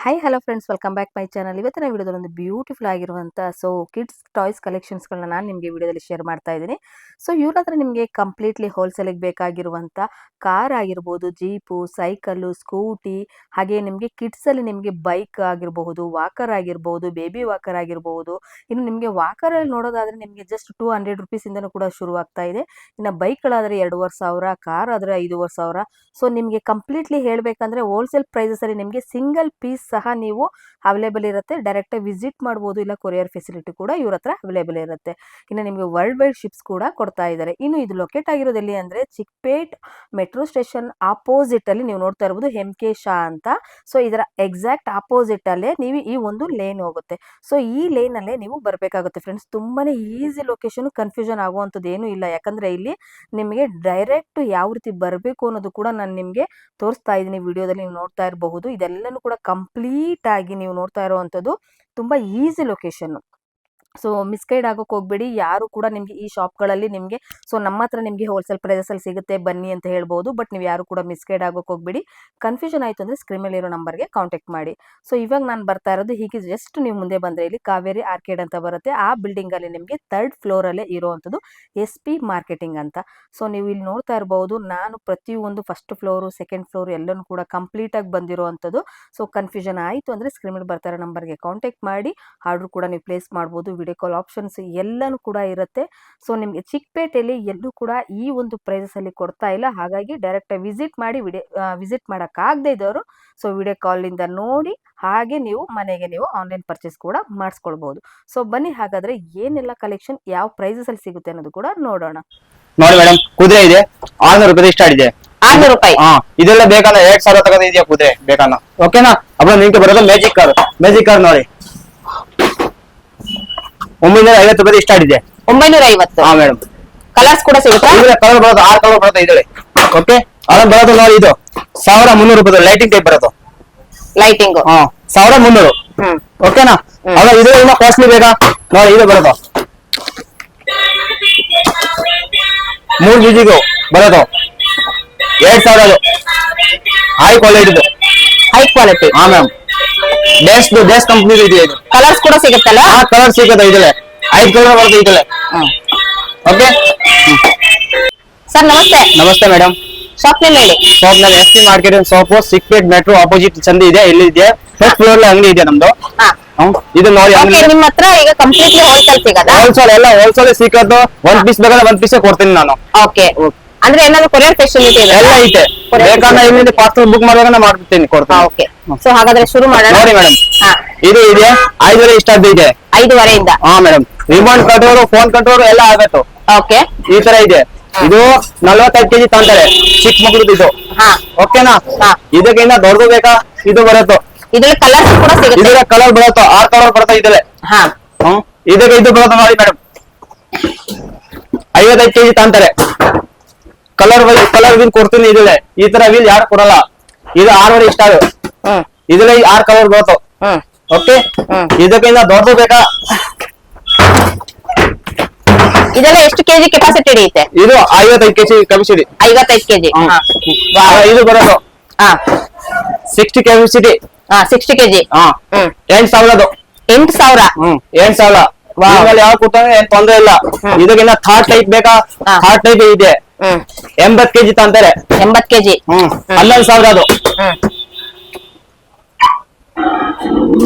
Hi hello friends, welcome back my channel. ಇವತ್ತಿನ ವಿಡಿಯೋದಲ್ಲಿ ಒಂದು ಬ್ಯೂಟಿಫುಲ್ ಆಗಿರುವಂಥ ಕಿಡ್ಸ್ ಟಾಯ್ಸ್ ಕಲೆಕ್ಷನ್ಸ್ಗಳನ್ನ ನಾನು ನಿಮಗೆ ವಿಡಿಯೋದಲ್ಲಿ ಶೇರ್ ಮಾಡ್ತಾ ಇದ್ದೀನಿ. ಇವ್ರ ಹತ್ರ ನಿಮಗೆ ಕಂಪ್ಲೀಟ್ಲಿ ಹೋಲ್ಸೇಲಿಗೆ ಬೇಕಾಗಿರುವಂಥ ಕಾರ್ ಆಗಿರ್ಬೋದು, ಜೀಪು, ಸೈಕಲ್ಲು, ಸ್ಕೂಟಿ, ಹಾಗೆ ನಿಮಗೆ ಕಿಡ್ಸಲ್ಲಿ ನಿಮಗೆ ಬೈಕ್ ಆಗಿರಬಹುದು, ವಾಕರ್ ಆಗಿರ್ಬೋದು, ಬೇಬಿ ವಾಕರ್ ಆಗಿರ್ಬೋದು. ಇನ್ನು ನಿಮಗೆ ವಾಕರಲ್ಲಿ ನೋಡೋದಾದರೆ ನಿಮಗೆ ಜಸ್ಟ್ 200 ರುಪೀಸಿಂದನೂ ಕೂಡ ಶುರುವಾಗ್ತಾ ಇದೆ. ಇನ್ನು ಬೈಕ್ಗಳಾದರೆ 2,500, ಕಾರ್ ಆದರೆ 5,500. ನಿಮಗೆ ಕಂಪ್ಲೀಟ್ಲಿ ಹೇಳಬೇಕಂದ್ರೆ ಹೋಲ್ಸೇಲ್ ಪ್ರೈಸಸಲ್ಲಿ ನಿಮಗೆ ಸಿಂಗಲ್ ಪೀಸ್ ಸಹ ನೀವು ಅವೈಲೇಬಲ್ ಇರುತ್ತೆ. ಡೈರೆಕ್ಟ್ ವಿಸಿಟ್ ಮಾಡ್ಬೋದು, ಇಲ್ಲ ಕೊರಿಯರ್ ಫೆಸಿಲಿಟಿ ಕೂಡ ಇವ್ರ ಹತ್ರ ಅವೈಲೇಬಲ್ ಇರುತ್ತೆ. ಇನ್ನು ನಿಮಗೆ ವರ್ಲ್ಡ್ ವೈಡ್ ಶಿಪ್ಸ್ ಕೂಡ ಕೊಡ್ತಾ ಇದ್ದಾರೆ. ಇನ್ನು ಇದು ಲೊಕೇಟ್ ಆಗಿರೋದು ಎಲ್ಲಿ ಅಂದರೆ ಚಿಕ್ಪೇಟ್ ಮೆಟ್ರೋ ಸ್ಟೇಷನ್ ಆಪೋಸಿಟ್ ಅಲ್ಲಿ ನೀವು ನೋಡ್ತಾ ಇರ್ಬೋದು MK ಶಾ ಅಂತ. ಇದರ ಎಕ್ಸಾಕ್ಟ್ ಆಪೋಸಿಟ್ ಅಲ್ಲೇ ನೀವು ಈ ಒಂದು ಲೇನ್ ಹೋಗುತ್ತೆ. ಈ ಲೇನ್ ಅಲ್ಲೇ ನೀವು ಬರಬೇಕಾಗುತ್ತೆ ಫ್ರೆಂಡ್ಸ್. ತುಂಬಾನೇ ಈಸಿ ಲೊಕೇಶನ್, ಕನ್ಫ್ಯೂಷನ್ ಆಗುವಂಥದ್ದು ಏನೂ ಇಲ್ಲ. ಯಾಕಂದ್ರೆ ಇಲ್ಲಿ ನಿಮಗೆ ಡೈರೆಕ್ಟ್ ಯಾವ ರೀತಿ ಬರಬೇಕು ಅನ್ನೋದು ಕೂಡ ನಾನು ನಿಮಗೆ ತೋರಿಸ್ತಾ ಇದ್ದೀನಿ ವಿಡಿಯೋದಲ್ಲಿ. ನೀವು ನೋಡ್ತಾ ಇರಬಹುದು, ಇದೆಲ್ಲನೂ ಕೂಡ ಕಂಪ್ಲೀಟ್ ಆಗಿ ನೀವು ನೋಡ್ತಾ ಇರುವಂಥದ್ದು ತುಂಬಾ ಈಸಿ ಲೊಕೇಶನ್. ಮಿಸ್ಗೈಡ್ ಆಗೋಕೆ ಹೋಗ್ಬೇಡಿ ಯಾರು ಕೂಡ. ನಿಮಗೆ ಈ ಶಾಪ್ಗಳಲ್ಲಿ ನಿಮಗೆ ನಮ್ಮ ಹತ್ರ ನಿಮಗೆ ಹೋಲ್ಸೇಲ್ ಪ್ರೈಸಲ್ಲಿ ಸಿಗುತ್ತೆ ಬನ್ನಿ ಅಂತ ಹೇಳ್ಬೋದು. ಬಟ್ ನೀವು ಯಾರು ಕೂಡ ಮಿಸ್ಗೈಡ್ ಆಗೋಕೆ ಹೋಗ್ಬೇಡಿ. ಕನ್ಫ್ಯೂಷನ್ ಆಯಿತು ಅಂದರೆ ಸ್ಕ್ರೀನ್ ಮೇಲೆ ಇರೋ ನಂಬರ್ಗೆ ಕಾಂಟ್ಯಾಕ್ಟ್ ಮಾಡಿ. ಇವಾಗ ನಾನು ಬರ್ತಾ ಇರೋದು ಹೀಗೆ ಜಸ್ಟ್ ನೀವು ಮುಂದೆ ಬಂದರೆ ಇಲ್ಲಿ ಕಾವೇರಿ ಆರ್ಕೇಡ್ ಅಂತ ಬರುತ್ತೆ. ಆ ಬಿಲ್ಡಿಂಗಲ್ಲಿ ನಿಮಗೆ 3rd ಫ್ಲೋರಲ್ಲೇ ಇರುವಂಥದ್ದು SP ಮಾರ್ಕೆಟಿಂಗ್ ಅಂತ. ನೀವು ಇಲ್ಲಿ ನೋಡ್ತಾ ಇರ್ಬೋದು, ನಾನು ಪ್ರತಿಯೊಂದು ಫಸ್ಟ್ ಫ್ಲೋರು, ಸೆಕೆಂಡ್ ಫ್ಲೋರ್ ಎಲ್ಲನೂ ಕೂಡ ಕಂಪ್ಲೀಟಾಗಿ ಬಂದಿರುವಂಥದ್ದು. ಕನ್ಫ್ಯೂಷನ್ ಆಯಿತು ಅಂದರೆ ಸ್ಕ್ರೀನ್ ಮೇಲೆ ಬರ್ತಾ ಇರೋ ನಂಬರ್ಗೆ ಕಾಂಟ್ಯಾಕ್ಟ್ ಮಾಡಿ ಆರ್ಡ್ರ್ ಕೂಡ ನೀವು ಪ್ಲೇಸ್ ಮಾಡ್ಬೋದು. ವಿಡಿಯೋ ಕಾಲ್ ಆಪ್ಷನ್ಸ್ ಎಲ್ಲನೂ ಕೂಡ ಇರುತ್ತೆ. ನಿಮಗೆ ಚಿಕ್ಕಪೇಟೆಯಲ್ಲಿ ಎಲ್ಲೂ ಕೂಡ ಈ ಒಂದು ಪ್ರೈಸಲ್ಲಿ ಕೊಡ್ತಾ ಇಲ್ಲ. ಹಾಗಾಗಿ ಡೈರೆಕ್ಟ್ ವಿಸಿಟ್ ಮಾಡಿ. ವಿಸಿಟ್ ಮಾಡೋಕ್ಕಾಗದೇ ಇದ್ದವರು ವಿಡಿಯೋ ಕಾಲಿಂದ ನೋಡಿ ಹಾಗೆ ನೀವು ಮನೆಗೆ ನೀವು ಆನ್ಲೈನ್ ಪರ್ಚೇಸ್ ಕೂಡ ಮಾಡಿಸ್ಕೊಳ್ಬಹುದು. ಬನ್ನಿ ಹಾಗಾದ್ರೆ ಏನೆಲ್ಲ ಕಲೆಕ್ಷನ್ ಯಾವ ಪ್ರೈಸಲ್ಲಿ ಸಿಗುತ್ತೆ ಅನ್ನೋದು ಕೂಡ ನೋಡೋಣ. ನೋಡಿ ಮೇಡಮ್, ಕುದುರೆ ಇದೆ 600 ರೂಪಾಯಿ ಸ್ಟಾರ್ಟ್ ಇದೆ. 600 ರೂಪಾಯಿ. ಇದೆಲ್ಲ ಬೇಕಂದ್ರೆ 2,000 ತಗೊಂಡ್ ಇದೆಯಾ ಕುದುರೆ ಬೇಕನ್ನ? ಓಕೆನಾ? ಅಪ್ಪ ನಿಮ್ಗೆ ಬರೋದು ಮ್ಯಾಜಿಕ್ ಕಾರ್ ನೋಡಿ 950 ರೂಪಾಯಿ ಸ್ಟಾರ್ಟ್ ಇದೆ. 950. ಹಾ ಮೇಡಮ್. ಕಲರ್ಸ್ ಕೂಡ ಸಿಗುತ್ತಾ? ಕಲರ್ ಬರೋದು 6 ಕಲರ್ ಬರುತ್ತೆ ಇದ್ರಲ್ಲಿ. ಓಕೆ, ಅದನ್ನ ಬರೋದು ನೋಡಿ, ಇದು 1,300 ರೂಪಾಯಿ ಲೈಟಿಂಗ್ ಟೈಪ್ ಬರೋದು. ಲೈಟಿಂಗ್ 1,300. ಓಕೆನಾ? ಅಲ್ಲ ಇದು ಇನ್ನ ಕಾಸ್ಟ್ಲಿ ಬೇಕಾ? ನೋಡಿ ಇದು ಬರೋದು 3 ಕೆಜಿಗೂ ಬರೋದು 2,000. High quality. High quality. ಹಾ ಮ್ಯಾಮ್, ಡ್ಯಾಶ್ ಕಂಪ್ನಿ ಇದೆ ಇದು. ಕಲರ್ಸ್ ಕೂಡ ಸಿಗುತ್ತಲ್ಲ? ಹಾ, ಕಲರ್ ಸಿಗುತ್ತೆ ಇದ್ರಲ್ಲಿ. 5 ಕಲರ್ ಬರುತ್ತೆ ಇದ್ರಲ್ಲಿ. ಓಕೆ ಸರ್, ನಮಸ್ತೆ. ನಮಸ್ತೆ ಮೇಡಮ್. ಶಾಪ್ ನೇಮ್ ಹೇಳಿ. ಶಾಪ್ ನಲ್ಲಿ SP market shop, Chickpet metro opposite ಚಂದ ಇದೆ. ಇಲ್ಲಿ ಇದೆ ಫಸ್ಟ್ ಫ್ಲೋರ್ ಅಂಗಡಿ ಇದೆ ನಮ್ದು. ಇದು ನೋಡಿ, ನಿಮ್ಮ ಹತ್ರ ಈಗ ಕಂಪ್ಲೀಟ್ಲಿ ಹೋಲ್ಸೇಲ್ ಸಿಗತ್ತಾ? ಹೋಲ್ಸೇಲ್ ಎಲ್ಲ ಹೋಲ್ಸೇಲ್ ಸಿಗೋದು. 1 ಪೀಸ್ ಬೇಕಾದ್ರೆ 1 ಪೀಸ್ ಕೊಡ್ತೀನಿ ನಾನು. ಓಕೆ, ಅಂದ್ರೆ ಏನಾದ್ರು ಕೊರಿಯರ್ ಫೆಸಿಲಿಟಿ ಇದೆ? ಎಲ್ಲ ಐತೆ. ಬೇಕಾದ್ರೆ ಇಲ್ಲಿಂದ ಪಾರ್ಸಲ್ ಬುಕ್ ಮಾಡುವಾಗ ಮಾಡ್ತೀನಿ, ಕೊಡ್ತೀನಿ. ಓಕೆ, ಹಾಗಾದ್ರೆ ಶುರು ಮಾಡೋಣ. ನೋಡಿ ಮೇಡಮ್, ಇದು ಇದೆ 5:30 ಸ್ಟಾರ್ಟ್ ಇದೆ. 5:30 ಹಾ madam. Remote control, phone control ಎಲ್ಲ ಆಗುತ್ತೆ. ಓಕೆ, ಈ ತರ ಇದೆ. ಇದು 45 ಕೆಜಿ ತಗೊಂತಾರೆ, ಚಿಕ್ಕ ಮಕ್ಳದ್ದು ಇದು. ಓಕೆನಾ? ಇದಕ್ಕಿಂತ ದೊಡ್ಡದು ಬೇಕಾ? ಇದು ಬರುತ್ತೆ. ಇದ್ರಲ್ಲಿ ಕಲರ್ಸ್ ಕೂಡ ಸಿಗುತ್ತೆ. ಇದರ ಕಲರ್ ಬರುತ್ತೆ, 6 ಕಲರ್ ಬರುತ್ತೆ ಇದ್ರಲ್ಲಿ. ಇದಕ್ಕೆ ಇದು ಬರುತ್ತೆ ನೋಡಿ ಮೇಡಮ್, 55 ಕೆಜಿ ತಗೊಂತಾರೆ. ಕಲರ್ ವೀಲ್ ಕೊಡ್ತೀನಿ ಇದ್ರಲ್ಲಿ. ಈ ತರ ವೀಲ್ ಯಾರು ಕೊಡಲ್ಲ. ಇದು 6:30 ಸ್ಟಾರ್ಟ್. ಇದ್ರಲ್ಲಿ 6 ಕಲರ್ ಬರುತ್ತೆ. ಓಕೆ, ಇದಕ್ಕಿಂತ ದೊಡ್ಡದು ಬೇಕಾ? ಇದೆಲ್ಲ ಎಷ್ಟು ಕೆಜಿ ಕೆಪಾಸಿಟಿ ಹಿಡಿಯುತ್ತೆ? ಇದು 55 ಕೆಜಿ ಕೆಪಾಸಿಟಿ. 55 ಕೆಜಿ. ಇದು ಬರೋದು 60 ಕೆಪಾಸಿಟಿ. 60 ಕೆಜಿ. 8,000. 8,000. 8,000. ಯಾವ ಕೂತಾನೆ ಏನ್ ತೊಂದ್ರೆ ಇಲ್ಲ. ಇದಕ್ಕಿಂತ ಥಾರ್ಡ್ ಟೈಪ್ ಬೇಕಾ? ಥಾರ್ಡ್ ಟೈಪ್ ಇದೆ. 80 ಕೆಜಿ ತಂತಾರೆ. 80 ಕೆಜಿ. 11,000 ಅದು.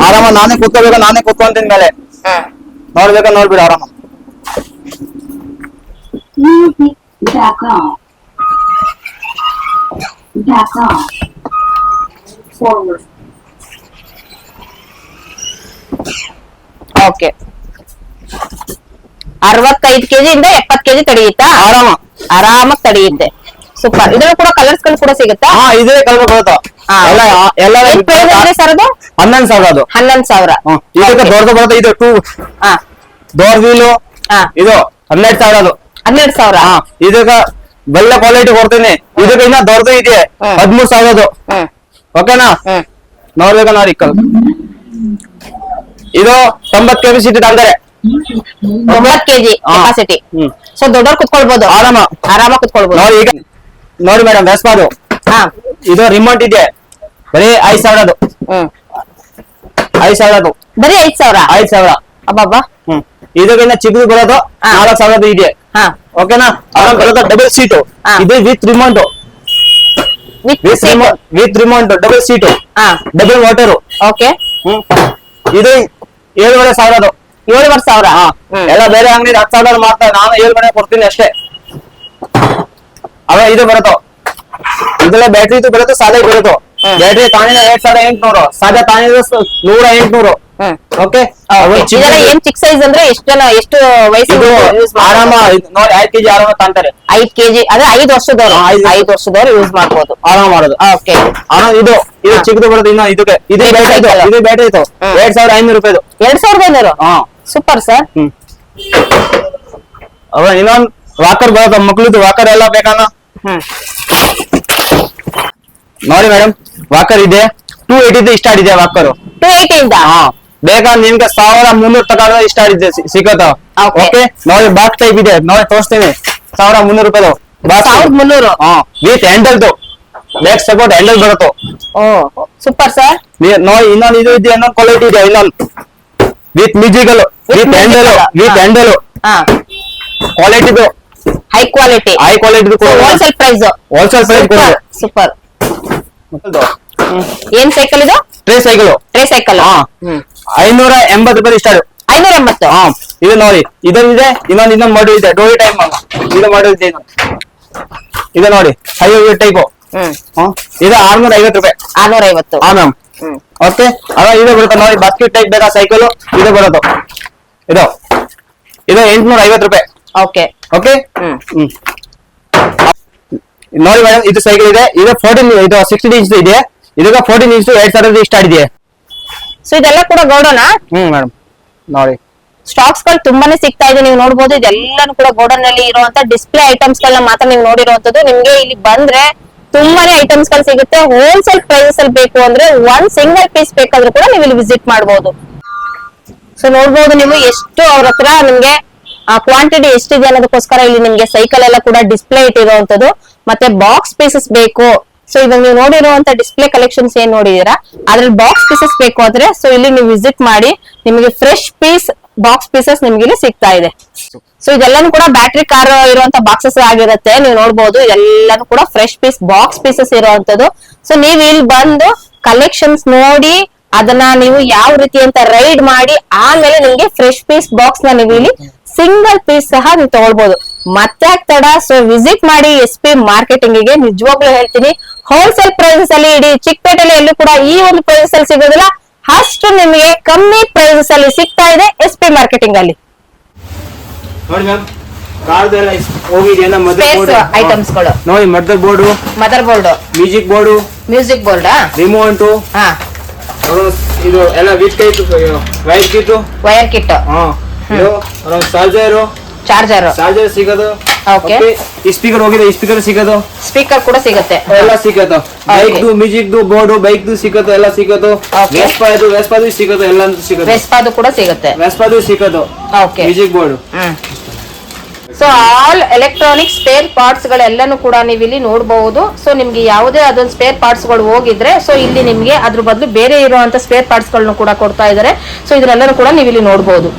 ಆರಾಮ ನಾನೇ ಕೂತ್ಕೋಬೇಕು, ನಾನೇ ಕೂತ್ಕೊಂತೀನಿ ಮೇಲೆ. ನೋಡ್ಬೇಕಾ? ನೋಡ್ಬಿಡು ಆರಾಮ. ಓಕೆ, 65 ಕೆಜಿಯಿಂದ 70 ಕೆಜಿ ತಡೆಯುತ್ತಾ? ಆರಾಮಾಗಿ ತಡೆಯುತ್ತೆ. ಸೂಪರ್. ಇದರಲ್ಲೂ ಕೂಡ ಕಲರ್ಸ್ ಗಳು ಕೂಡ ಸಿಗುತ್ತಾ? ಇದೇ ಕಲರ್ ಬರುತ್ತಾ? ಸರ್ ಅದು 11,000 ಅದು. 11,000. ಇದಕ್ಕೆ ದೊಡ್ಡದು ಬರುತ್ತೆ. ಇದು 2 ಡೋರ್ ವೀಲು. ಇದು 12,000 ಅದು. 12,000. ಇದಕ್ಕೆ ಒಳ್ಳೆ ಕ್ವಾಲಿಟಿ ಕೊಡ್ತೀನಿ. ಇದಕ್ಕೆ ಇನ್ನ ದೊಡ್ಡದು ಇದೆ 13,000 ಅದು. ಓಕೆನಾ? ನೋಡ್ಬೇಕಾ? ನೋಡಿ, ಇದು 90 ಕೆಪಾಸಿಟಿ ತಂದರೆ. 90 ಕೆಜಿ ಕೆಪಾಸಿಟಿ. ದೊಡ್ಡವ್ರು ಕುತ್ಕೊಳ್ಬಹುದು, ಆರಾಮ ಕುತ್ಕೊಳ್ಬಹುದು. ನೋಡಿ ಈಗ ನೋಡಿ ಮೇಡಮ್, ವೆಸ್ಪಾದು. ಇದು ರಿಮೋಟ್ ಇದೆ, ಬರೀ 5,000 ಅದು. 5,000 ಅದು. ಬರೀ 5,000. 5,000. ಅಬ್ಬಬ್ಬಾ. ಇದಕ್ಕಿಂತ ಚಿಕ್ಕದು ಬರೋದು 4,000 ಇದೆ. ಓಕೆನಾ? ಆರಾಮ್ ಬರೋದು ಡಬಲ್ ಸೀಟು. ಇದು with remote. With remote double seat. Double water. Okay. ಇದು 7,500 ಅದು. 7,500. ಎಲ್ಲ ಬೇರೆ ಅಂಗಡಿ 10,000 ಮಾಡ್ತಾರೆ, ನಾನು 7,500 ಕೊಡ್ತೀನಿ ಅಷ್ಟೇ. ಅವ ಇದು ಬರುತ್ತೋ, ಇದ್ರಲ್ಲೇ ಬ್ಯಾಟ್ರಿ ಬರುತ್ತೆ, ಸಾದಾ ಬರುತ್ತೋ. ಬ್ಯಾಟ್ರಿ ತಾಣಿದ 2,800, ಸಾದಾ ತಾಣಿದ 1,800. ಓಕೆ. ಏನ್ ಚಿಕ್ಕ ಸೈಜ್ ಅಂದ್ರೆ ಎಷ್ಟು ವಯಸ್ಸಿಗೆ ಆರಾಮ ನೋಡಿ 5 kg ಆರಾಮ ತಾಂತಾರೆ. 5 kg ಅದೇ 5 ವರ್ಷದವ್ರು 5 ವರ್ಷದವ್ರು ಯೂಸ್ ಮಾಡ್ಬೋದು, ಆರಾಮ ಮಾಡೋದು. ಓಕೆ. ಇದು ಚಿಕ್ಕದು ಬರುತ್ತೆ. ಇನ್ನು ಇದಕ್ಕೆ ಇದು ಬ್ಯಾಟ್ರಿ ಇತ್ತು 2,500 ರೂಪಾಯಿದು. 2,500. Super sir. ಅವ ಇನ್ನೊಂದು ವಾಕರ್ ಬರುತ್ತೆ, ಮಕ್ಳದ್ದು ವಾಕರ್ ಎಲ್ಲ ಬೇಕನ್ನ. ನೋಡಿ ಮೇಡಮ್, ವಾಕರ್ ಇದೆ 280 ಸ್ಟಾರ್ಟ್ ಇದೆ ವಾಕರ್. 280 ಇಂದ ಬೇಕಾದ್ರೆ ನಿಮ್ಗೆ 1,300 ತಗೊಂಡ್ರೆ ಸ್ಟಾರ್ಟ್ ಇದೆ ಸಿಗತ್ತ. ಓಕೆ. ನೋಡಿ ಬಾಕ್ಸ್ ಟೈಪ್ ಇದೆ, ನೋಡಿ ತೋರಿಸ್ತೀನಿ. 1,300 ರೂಪಾಯಿ 1,300. ವಿತ್ ಹ್ಯಾಂಡಲ್ದು, ಬ್ಯಾಕ್ ಸಪೋರ್ಟ್ ಹ್ಯಾಂಡಲ್ ಬರುತ್ತೆ. Super sir. ನೋಡಿ ಇನ್ನೊಂದು ಇದು ಇದೆ, ಇನ್ನೊಂದು ಕ್ವಾಲಿಟಿ ಇದೆ, ಇನ್ನೊಂದು ವಿತ್ ಮ್ಯೂಸಿಕಲ್, ವಿತ್ ಹ್ಯಾಂಡಲ್ ಕ್ವಾಲಿಟಿದು, high quality wholesale price. Super. ಏನ್ ಸೈಕಲ್ ಇದು? Tray cycle. 580 ರೂಪಾಯಿ ಸ್ಟಾರ್ಟ್. 580. ಇದು ನೋಡಿ, ಇದೊಂದಿದೆ, ಇನ್ನೊಂದು ಮಾಡಲ್ ಇದೆ, ಡೋರಿ ಟೈಪ್ ಇದು ಮಾಡಲ್ ಇದೆ. ಇದು ನೋಡಿ ಹೈ ಟೈಪ್. ಇದು 650 ರೂಪಾಯಿ. 650. ಮ್ಯಾಮ್. ಓಕೆ. ಇದು ಬರುತ್ತೆ ನೋಡಿ, ಬಾಸ್ಕೆಟ್ ಟೈಪ್ ಬೇಕಾ ಸೈಕಲ್, ಇದು ಬರೋದು. ಇದು 850 ರೂಪಾಯಿ. ಓಕೆ. ಓಕೆ. ನೋಡಿ ಮೇಡಮ್, ಇದು ಸೈಕಲ್ ಇದೆ, ಇದು 14, ಇದು 16 ಇಂಚ್ ಇದೆ, ಇದಕ್ಕೆ 14 ಇಂಚ್ 2,000 ಸ್ಟಾರ್ಟ್ ಇದೆ. ಸೊ ಇದೆಲ್ಲ ಕೂಡ ಗೋಡೌನ್. ಮೇಡಮ್ ನೋಡಿ, ಸ್ಟಾಕ್ಸ್ ಗಳು ತುಂಬಾನೇ ಸಿಗ್ತಾ ಇದೆ, ನೀವು ನೋಡಬಹುದು. ಇದೆಲ್ಲಾನು ಕೂಡ ಗೋಡೌನ್ ನಲ್ಲಿ ಇರುವಂತ ಡಿಸ್ಪ್ಲೇ ಐಟಮ್ಸ್ ಗಳನ್ನ ಮಾತ್ರ ನೀವು ನೋಡಿರುವಂತದ್ದು. ನಿಮ್ಗೆ ಇಲ್ಲಿ ಬಂದ್ರೆ ತುಂಬಾನೇ ಐಟಮ್ಸ್ ಗಳು ಸಿಗುತ್ತೆ. ಹೋಲ್ಸೇಲ್ ಪ್ರೈಸಸ್ ಅಲ್ಲಿ ಬೇಕು ಅಂದ್ರೆ ಒಂದ್ ಸಿಂಗಲ್ ಪೀಸ್ ಬೇಕಾದ್ರೂ ಕೂಡ ನೀವು ಇಲ್ಲಿ ವಿಸಿಟ್ ಮಾಡಬಹುದು. ಸೊ ನೋಡ್ಬೋದು ನೀವು ಎಷ್ಟು ಅವ್ರ ಹತ್ರ ನಿಮ್ಗೆ ಕ್ವಾಂಟಿಟಿ ಎಷ್ಟಿದೆ ಅನ್ನೋದಕ್ಕೋಸ್ಕರ ಇಲ್ಲಿ ನಿಮ್ಗೆ ಸೈಕಲ್ ಎಲ್ಲ ಕೂಡ ಡಿಸ್ಪ್ಲೇ ಇಟ್ಟಿರುವಂತದ್ದು. ಮತ್ತೆ ಬಾಕ್ಸ್ ಪೀಸಸ್ ಬೇಕು. ಸೊ ಇವಾಗ ನೀವು ನೋಡಿರುವಂತ ಡಿಸ್ಪ್ಲೇ ಕಲೆಕ್ಷನ್ಸ್ ಏನ್ ನೋಡಿದೀರಾ, ಅದ್ರಲ್ಲಿ ಬಾಕ್ಸ್ ಪೀಸಸ್ ಬೇಕು ಅಂದ್ರೆ ಸೊ ಇಲ್ಲಿ ನೀವು ವಿಸಿಟ್ ಮಾಡಿ, ನಿಮಗೆ ಫ್ರೆಶ್ ಪೀಸ್ ಬಾಕ್ಸ್ ಪೀಸಸ್ ನಿಮ್ಗೆ ಇಲ್ಲಿ ಸಿಗ್ತಾ ಇದೆ. ಸೊ ಇದೆಲ್ಲಾನು ಕೂಡ ಬ್ಯಾಟ್ರಿ ಕಾರ್ ಇರುವಂತ ಬಾಕ್ಸಸ್ ಆಗಿರುತ್ತೆ. ನೀವು ನೋಡಬಹುದು, ಇದೆಲ್ಲಾನು ಕೂಡ ಫ್ರೆಶ್ ಪೀಸ್ ಬಾಕ್ಸ್ ಪೀಸಸ್ ಇರುವಂತದ್ದು. ಸೊ ನೀವು ಇಲ್ಲಿ ಬಂದು ಕಲೆಕ್ಷನ್ಸ್ ನೋಡಿ ಅದನ್ನ ನೀವು ಯಾವ ರೀತಿ ಅಂತ ರೈಡ್ ಮಾಡಿ ಆಮೇಲೆ ನಿಮ್ಗೆ ಫ್ರೆಶ್ ಪೀಸ್ ಬಾಕ್ಸ್ ನ ನೀವು ಇಲ್ಲಿ ಸಿಂಗಲ್ ಪೀಸ್ ಸಹ ನೀವು ತಗೊಳ್ಬಹುದು. ಮತ್ತೆ ತಡ, ಸೊ ವಿಸಿಟ್ ಮಾಡಿ SP ಮಾರ್ಕೆಟಿಂಗ್ ಗೆ. ನಿಜವಾಗ್ಲೂ ಹೇಳ್ತೀನಿ, ಹೋಲ್ಸೇಲ್ ಪ್ರೈಸಸ್ ಅಲ್ಲಿ ಇಡೀ ಚಿಕ್ಕಪೇಟೆಯಲ್ಲಿ ಎಲ್ಲೂ ಕೂಡ ಈ ಒಂದು ಪ್ರೈಸಸ್ ಅಲ್ಲಿ ಸಿಗೋದಿಲ್ಲ. ಅಷ್ಟು ನಿಮಗೆ ಕಮ್ಮಿ ಪ್ರೈಸಸ್ ಅಲ್ಲಿ ಸಿಗ್ತಾ ಇದೆ SP ಮಾರ್ಕೆಟಿಂಗ್ ಅಲ್ಲಿ. ನೋಡಿ ಮ್ಯಾಮ್, ಕಾರ್ದೆಲ್ಲ ಹೋಗಿದೆ ಐಟಮ್ಸ್ ಗಳು ನೋಡಿ. Mother board, music board, remote, ಇದು ಎಲ್ಲ with type wire kit, charger ಸಿಗೋದು. ಈ ಸ್ಪೀಕರ್ ಹೋಗಿದೆ, ಈ ಸ್ಪೀಕರ್ ಸಿಗೋದು, ಸ್ಪೀಕರ್ ಕೂಡ ಸಿಗುತ್ತೆ, ಎಲ್ಲ ಸಿಗೋದು. ಬೈಕ್ದು, ಮ್ಯೂಸಿಕ್ದು ಬೋರ್ಡ್, ಬೈಕ್ದು ಸಿಗೋದು, ಎಲ್ಲ ಸಿಗೋದು. ವೆಸ್ಪಾದು ಸಿಗೋದು, ಎಲ್ಲ ಸಿಗೋದು. ವೆಸ್ಪಾದು ಕೂಡ ಸಿಗುತ್ತೆ, ವೆಸ್ಪಾದು ಸಿಗೋದು. Music board. So all electronic spare parts ಗಳೆಲ್ಲಾನು ಕೂಡ ನೀವು ಇಲ್ಲಿ ನೋಡಬಹುದು. ಸೊ ನಿಮ್ಗೆ ಯಾವುದೇ ಅದೊಂದು ಸ್ಪೇರ್ ಪಾರ್ಟ್ಸ್ ಗಳು ಹೋಗಿದ್ರೆ ಸೊ ಇಲ್ಲಿ ನಿಮ್ಗೆ ಅದ್ರ ಬದಲು ಬೇರೆ ಇರುವಂತ ಸ್ಪೇರ್ ಪಾರ್ಟ್ಸ್ ಗಳನ್ನು ಕೂಡ ಕೊಡ್ತಾ ಇದ್ದಾರೆ. ಸೊ ಇದನ್ನೆಲ್ಲರೂ ಕೂಡ ನೀವು ಇಲ್ಲಿ ನೋಡಬಹುದು.